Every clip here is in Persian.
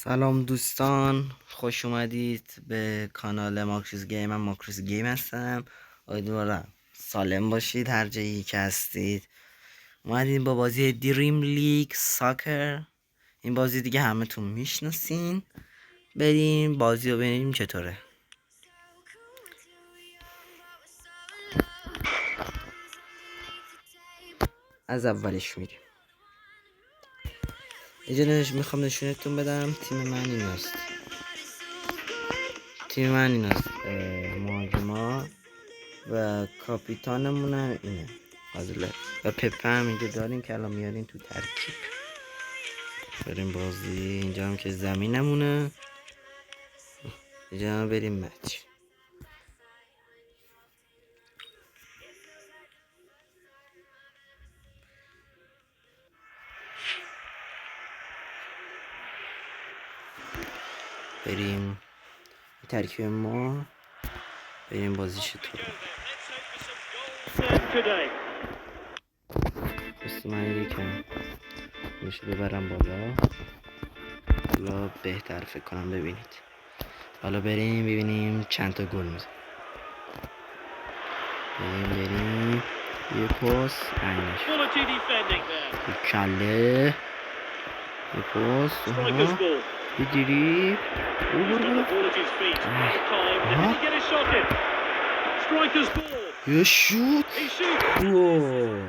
سلام دوستان، خوش اومدید به کانال ماکروس گیم. من ماکروس گیم هستم. امیدوارم سالم باشید هر جایی که هستید. اومدیم با بازی دریم لیگ ساکر. این بازی دیگه همه تون میشناسین. بریم بازی رو ببینیم چطوره. از اولش میریم. اینجا میخوام نشونتون بدم تیم من این است. تیم من این است. مهاجما و کاپیتانمون هم اینه فاضله و پپه هم اینجا داریم که الان میاریم تو ترکیب. بریم بازی. اینجا هم که زمینمونه. اینجا هم بریم مچ. بریم ترکیب ما. بریم بازی چطوره. بس من یکم میشه ببرم بالا. حالا بهتر فکر کنم ببینید. حالا بریم ببینیم چند تا گل میزنیم. بریم یه پاس اینش یه کله یه پاس یه دیری یه شوت گل.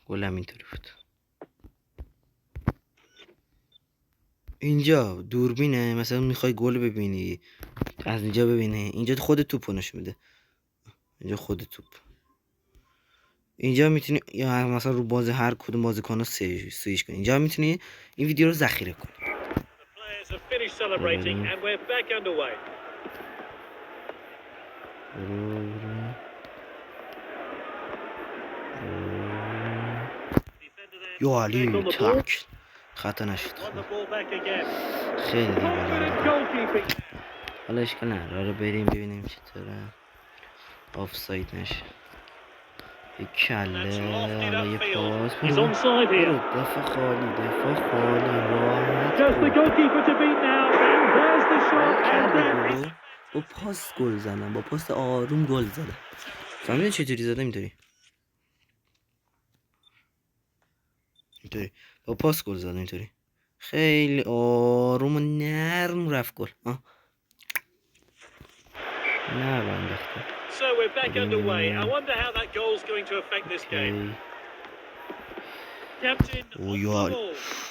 گلم اینطوری بود. اینجا دوربینه، مثلا میخوای گل ببینی از اینجا ببینه. اینجا خود توپو نشون میده. اینجا خود توپ. اینجا میتونی یا مثلا رو باز هر کدوم بازیکن سویش کنی. اینجا میتونی این ویدیو رو ذخیره کنی. یا علی تاک خطا نشد. خیلی بالا. حالا اشکال نداره. رو بریم ببینیم چطوره. آفساید نشه. یک کله. حالا یه پاس. دفع خالی راحت. با پاس گل زدم. با پاس آروم گل زدم. فهمیدی چطوری زدم؟ اینطوری با پاس گل زدم. اینطوری خیلی آروم و نرم رفت گل. نه بنداختم. So we're back underway. I wonder how that goal's going to affect this game. Captain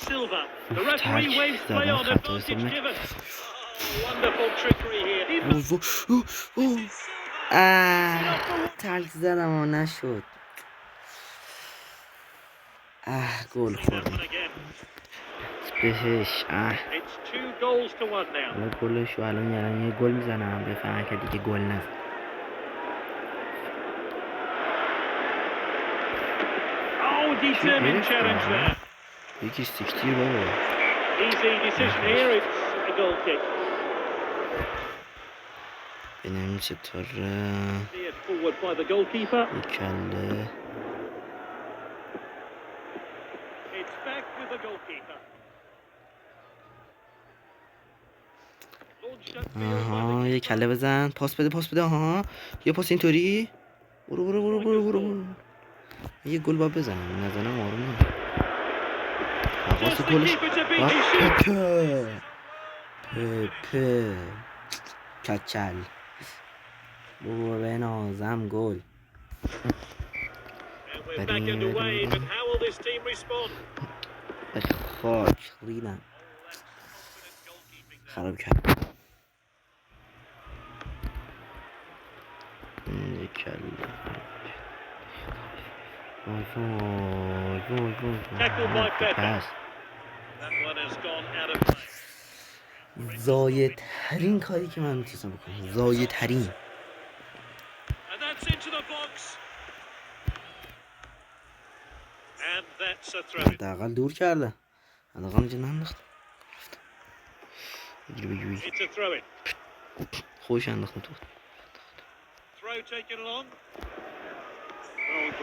Silva. The referee waves play on. Advantage given. Wonderful trickery here. تلک زدم و نشد. گل خوردم بهش. حالا گلشو الان یه گل میزنم بفهمن که دیگه گل نزن. Determined challenge there. یکی سیکتیر بابا. Easy decision here. It's a goal kick. ببینیم چطوره. Forward by the goalkeeper. کله. It's back with the goalkeeper. یه کله بزن. پاس بده. یه پاس اینطوری. برو. یه گل با بزنم. نزنم آروم. پاس گلش. پپه کچل. بابا به نازم گل. خاک ریدم. خراب کرد. زایه ترین کاری که من میتونستم بکنم. زایه ترین. حداقل دور کرده. حداقل اینجا ننداخت. بگیری خوش انداختم تو.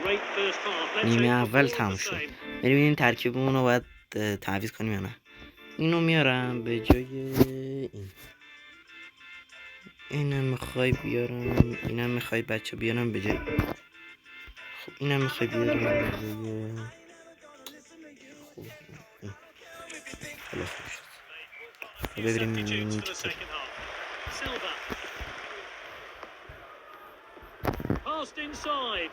great first half. Let's نیمه hope اول more of the تموم شد. same. بریم این ترکیبمون رو باید تعویض کنیم یا نه. اینو میارم به جای این. اینم میخوای بیارم، اینم میخوای بچه بیارم به جای. خب اینم میخوای بیارم به جای. خب این. حالا خوب شد. ببینیم Substitutes for the second half. Silva. Passed inside.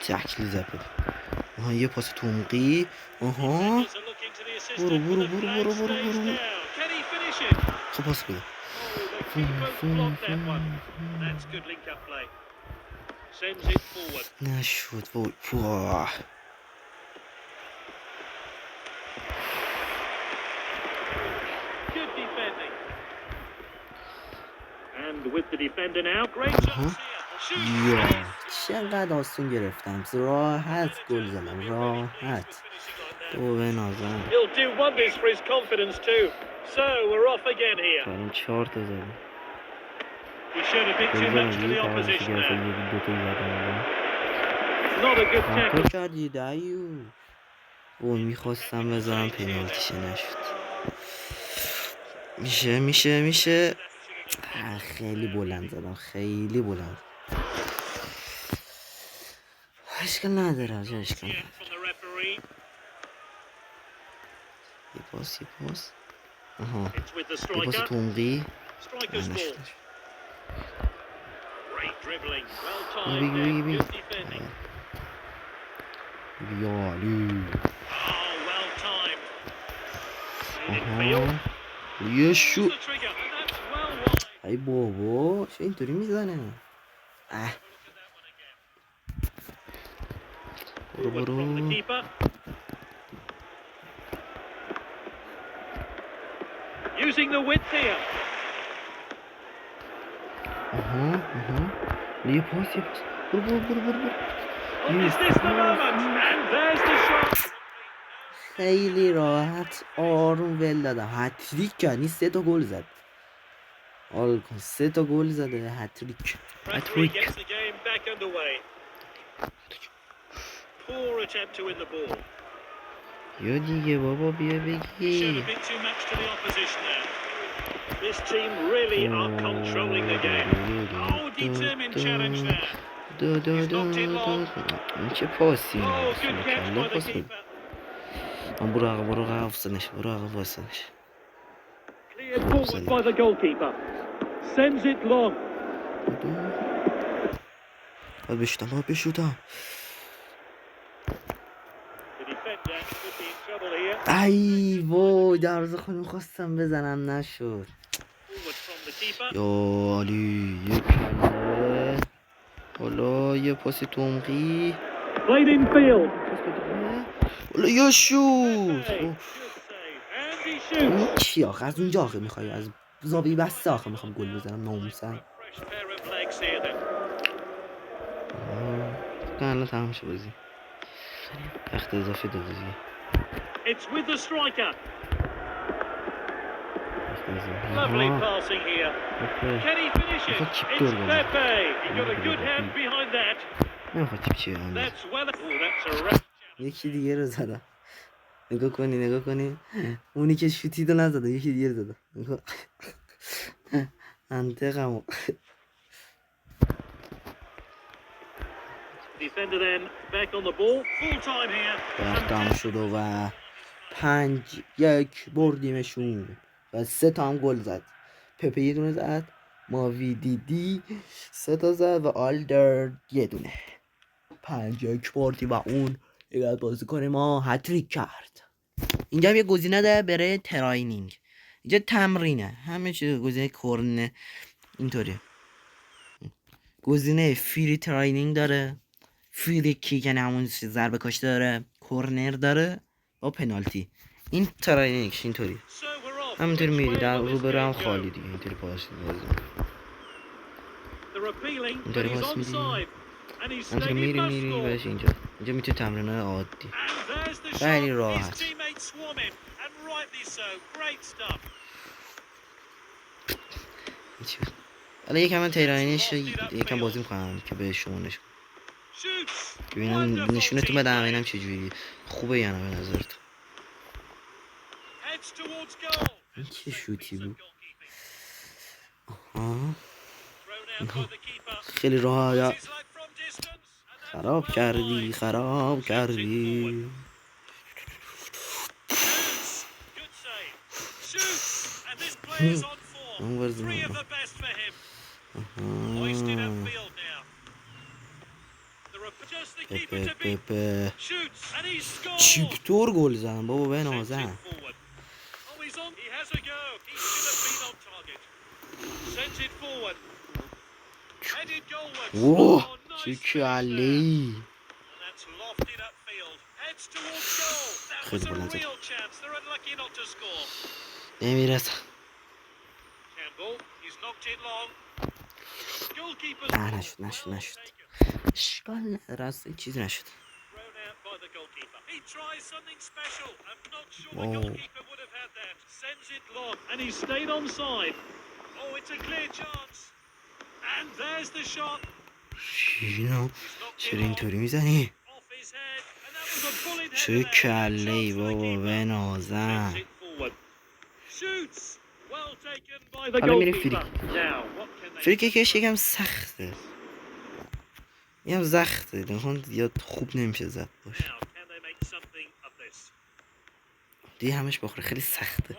تکلی زد. آها یه پاس تومقی. آها Defenders are looking to the assistant برو for برو the برو flag برو برو stays برو. down. Can he finish it? خب پاس بده. Oh, the keeper blocked that one. That's good link-up play. Sends it forward. نشد وای پواه. Good defending. And with the defender now, great chance here. Shoots. یا چقدر آسون گرفتم. راحت گل زدم. راحت. تو به نازم. He'll do wonders for his confidence too. So we're off again here. الان 4 تا زدم. He showed a bit too much to the opposition there. Not a good tackle. تو کردی دایو. اوه میخواستم بذارم پنالتیشه نشد. میشه خیلی بلند زدم. خیلی بلند. اشکال نداره. اشکال نداره. From the referee. یه پاس. آها It's with the یه پاس striker. تومقی. Striker's ball. نشد. Great dribbling. Well بگی timed. بگی Good defending. یالی. Oh, well timed. Midfield. آها یه شو. Pulls the trigger, and that's well wide. ای بابا چه اینطوری میزنه. اه Forward from the keeper. Using the width here. یه پاس برو. Is this the moment? And there's the shot. خیلی راحت آروم ول دادم. هتریک کرد. 3 تا گل زد. آل کن 3 تا گل زده. هتریک. Referee gets the game back underway. Poor attempt to win the ball. یا دیگه بابا بیا Showed a بگی. bit too much to the opposition there. This team really are controlling the game. Oh, determined challenge there. این چه پاسی. Oh, good catch by the پاس بود. keeper. برو آقا واسنش. Cleared forward by the goalkeeper. Sends it long. باید بشوتم. The defender could be in trouble here. ای وای دروازه خونی خواستم بزنم نشد. Forward from the keeper. یا علی یک کله. حالا یه پاس تومقی. Played in field. حالا یا شوت. Good save. And he shoots. این چی آخه از اونجا آخه میخوای از زاویه بسته آخه میخوام گل بزنم ناموسم. Fresh pair of legs here then. الان تمام شد بازی. وقت اضافه داده دیگه. It's with the striker. وقت اضافه. Lovely passing here. Can he finish it? Chip It's door bana. Pepe. He got a good hand behind that. نمیخواد چیپ چیه هم. That's well. Oh, that's a wrap. یکی دیگه رو زدم. نگاه کنی. اونی که شوتیدو نزده یکی دیگه رو زدم. نگاه. انتقامو. Defender then back on the ball. Full time here. تمام شد و 5-1 بردیمشون و 3 تا هم گل زد. پپه یه دونه زد. ماوی دیدی 3 تا زد و آلدر یه دونه. 5-1 بردیم و اون یه بازیکن ما هتریک کرد. اینجا هم یه گزینه داره برای تراینینگ. اینجا تمرینه. همه چیز گزینه کورن اینطوریه. گزینه فری تراینینگ داره. فری کیک یعنی همون ضربه کاشته داره. کورنر داره با پنالتی. این تراینینگش اینطوری. So we're off. همینطوری میری در Which way will رو this برم game go? خالی دیگه اینطوری پاس بازی. They're appealing, but اینطوری he's پاس میدی. onside. And he's اینطوری saying he must میری score. بهش اینجا میتونی تمرینای عادی. And there's the shot. خیلی His راحت. teammates swarm him, and rightly so. Great stuff. حالا یکم من تهرانیش یکم بازی میکنم که به شما نشون Shoots. ببینم Wonderful نشونتون team بدم play. ببینم چجوری خوبه یا نه به نظرتون. Heads towards goal. این چه شوتی بود؟ آها Thrown out by the keeper. خیلی راحت It's like from distance. And that's خراب well کردی wide. خراب Shoots it کردی. Shoots. Good save. Shoots. And this player's on form. اون ور Three of زدم. the best for him. آها. Hoisted upfield now. Just the keeper to beat. پپه Shoots and he scores. چیپتور گل زدم بابا Sends it بنازم. forward. Oh, he's on. He has a go. He should have been on target. Sends it forward. Headed goalwards. اوه Oh, nice چه finish there. کلی. And that's lofted upfield. Heads towards goal. That was خیلی a بلند زد. real chance. They're unlucky not to score. نمیرسم. Campbell, he's knocked it long. Goalkeeper's نه ball. نشد نشد Well نشد. taken. اشکال نداره اصلا چیزی نشد. Thrown out by the goalkeeper. He tries something special. I'm not sure the Whoa. goalkeeper would have had that. Sends it long. And he stayed onside. Oh, it's a clear chance. And there's the shot. شیرینو He's knocked it چرا long. اینطوری میزنی؟ Off his head. And that was a bullet چه header there. کله ای Chance for the بابا keeper. بنازم. Sends it forward. Shoots. Well taken by the حالا میره goalkeeper. فری. Now, what can they فری کش do? یکم سخته. یکم سخته. نکن یا خوب نمیشه زد باش. Now, can they make something of this? دیگه همش بخوره خیلی سخته.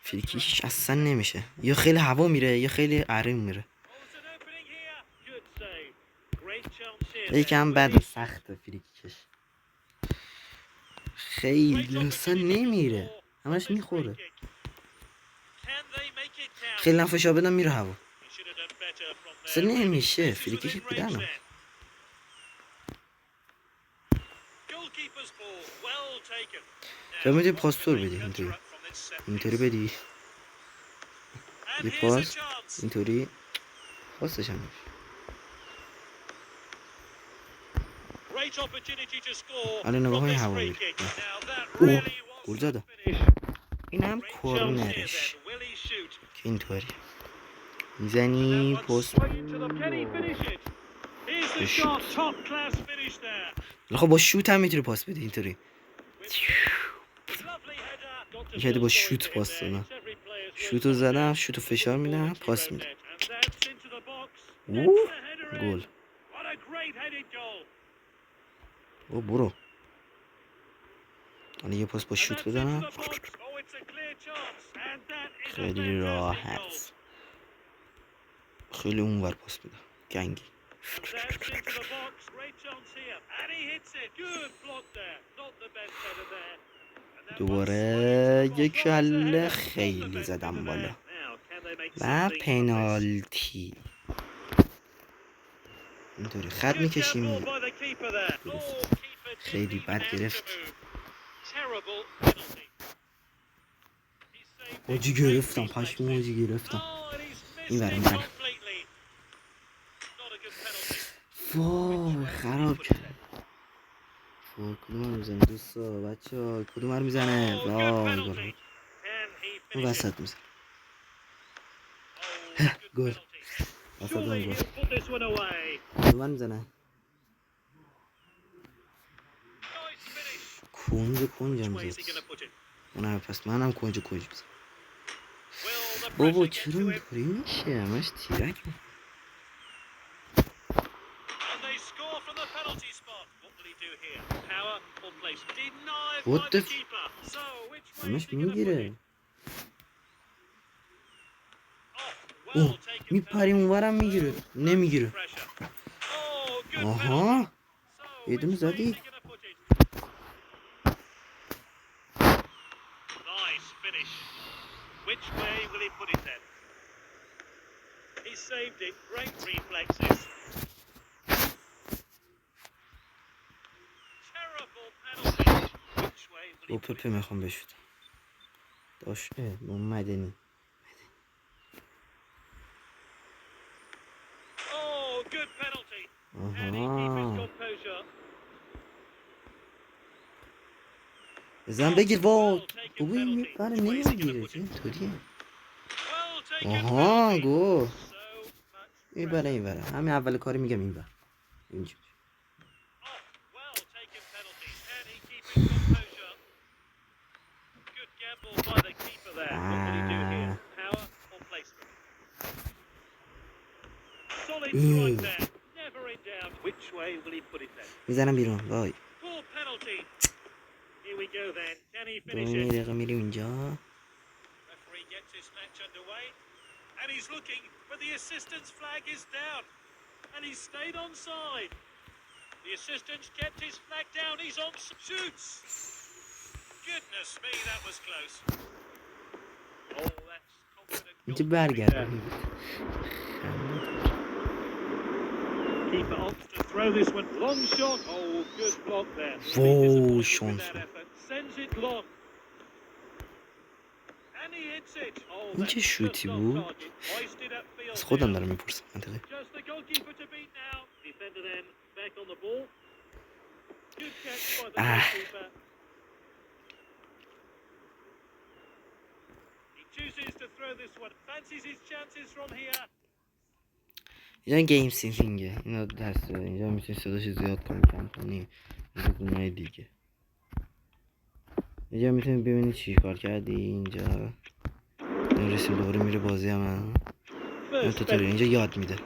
فریکیش اصلا نمیشه. یا خیلی هوا میره یا خیلی عریم میره. Oh, it's an opening here. Good save. Great chance here. یکم بده سخته فریکیش. خیلی اصلا نمیره. همش میخوره. خیلی نفشا بدم میره هوا. اصلا نمیشه. فریکیش بدنم. تو میتونی پاستور بدی اینطوری. اینطوری بدی. یه پاس اینطوری پاسش هم میشه. الان نگاه های هوا میره. اوه گل زدم. این هم کورنرش که اینطوری میزنی پست. خب با شوت هم میتونی پاس بدی اینطوری. یکی با شوت پاس دادم. شوتو زدم شوتو فشار میدم پاس میدم. اوه گل. او برو. حالا یه پاس با شوت بزنم. خیلی راحت. خیلی اونور پاس بدم. گنگی. دوباره یک کله خیلی زدم بالا و پنالتی. اینطوری خط میکشیم. خیلی بد گرفت. آجی گرفتم پشم آجی گرفتم. این برم میزنم. وای خراب کرد. وای کدوم رو میزنه دوستا بچه ها کدوم رو میزنه. وای گل اون وسط میزنه. گل وسط اون گل کدوم رو میزنه. کنج هم زد. اونم پس منم کنج بزنم. بابا چرا اینطوری میشه همش تیرک. What the همش میگیره. اوه میپریم اونورم میگیره. نمیگیره. آها یه دونه زدی. Which way will he put it then? He saved it. Great reflexes. Terrible penalty. Which way will he با put it? پپه میخوام بشوتم. داشته با مدنی. Oh, good penalty. And he keeps his composure. بزن بگیر وای. بابا این میپره نمیگیره چه اینطوریه. آها گو این بره همین اول کاری میگم این بره اینجا Well taken penalties. Can he keep his composure? Good gamble by the keeper there. What will he do here? Power or placement? Solid strike there. Never in doubt. Which way will he put it then? میزنم بیرون وای Poor penalty. Here we go then. Can he دو finish یه it? دقیقه میریم اینجا Referee gets this match underway. And he's looking, but the assistant's flag is down. And he's stayed onside. The assistant's kept his flag down. He's on. Shoots. Goodness me, that was close. Oh, that's confident. اینجا goalkeeping there. برگردم Keeper opts to throw this one. Long shot. Oh, good block there. Whoa, Disappointed with şansı. that effort. Sends it long. And he hits it. Oh, این that's چه just شوتی off بود target. Hoisted upfield از خودم now. دارم میپرسم منطقه Just the goalkeeper to beat now. Defender then back on the ball. Good catch by the goalkeeper. He chooses to throw this one. Fancies his chances from here. اینجا گیم سیتینگه اینو دست بده اینجا میتونی صداش زیاد کنی کم کنی اینجا دونای دیگه اینجا میتونی ببینی چی کار کردی اینجا این رسیم دوباره میره بازی هم اینجا یاد میده Ball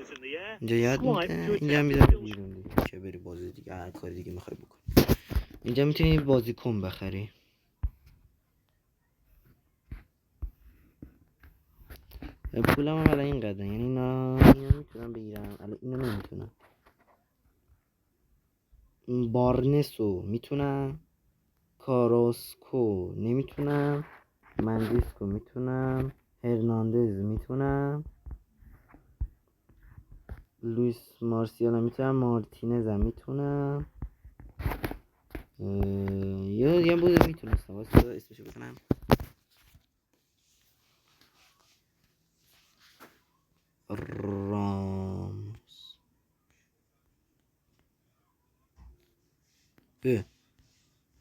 is in the air. اینجا یاد Swipe میده to اینجا attack. میذاره بیرون دیگه که بری بازی دیگه هر کاری دیگه میخوای بکنی اینجا میتونی بازیکن بخری پولم هم الان اینقدر یعنی اینو میتونم بگیرم الان اینو نمیتونم بارنسو میتونم کاروسکو نمیتونم مندیسکو میتونم هرناندز میتونم لویس مارسیال میتونم مارتینز هم میتونم یه بوده میتونستم واسه اسمشو بکنم راموس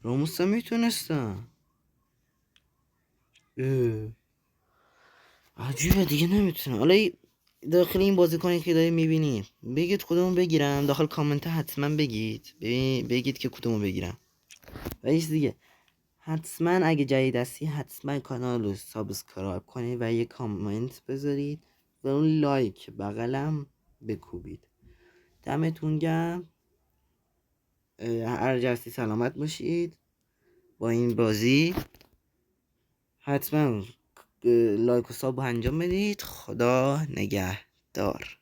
راموس هم میتونستم عجیبه دیگه نمیتونم حالا داخل این بازیکنی که دارید میبینید بگید کدومو بگیرم داخل کامنت حتما بگید که کدومو بگیرم و یه چیز دیگه حتما اگه جدید هستی حتما کانال رو سابسکرایب کنید و یه کامنت بذارید و اون لایک بغلم بکوبید دمتون گرم هر جستی سلامت باشید با این بازی حتما لایک و ساب انجام بدید خدا نگهدار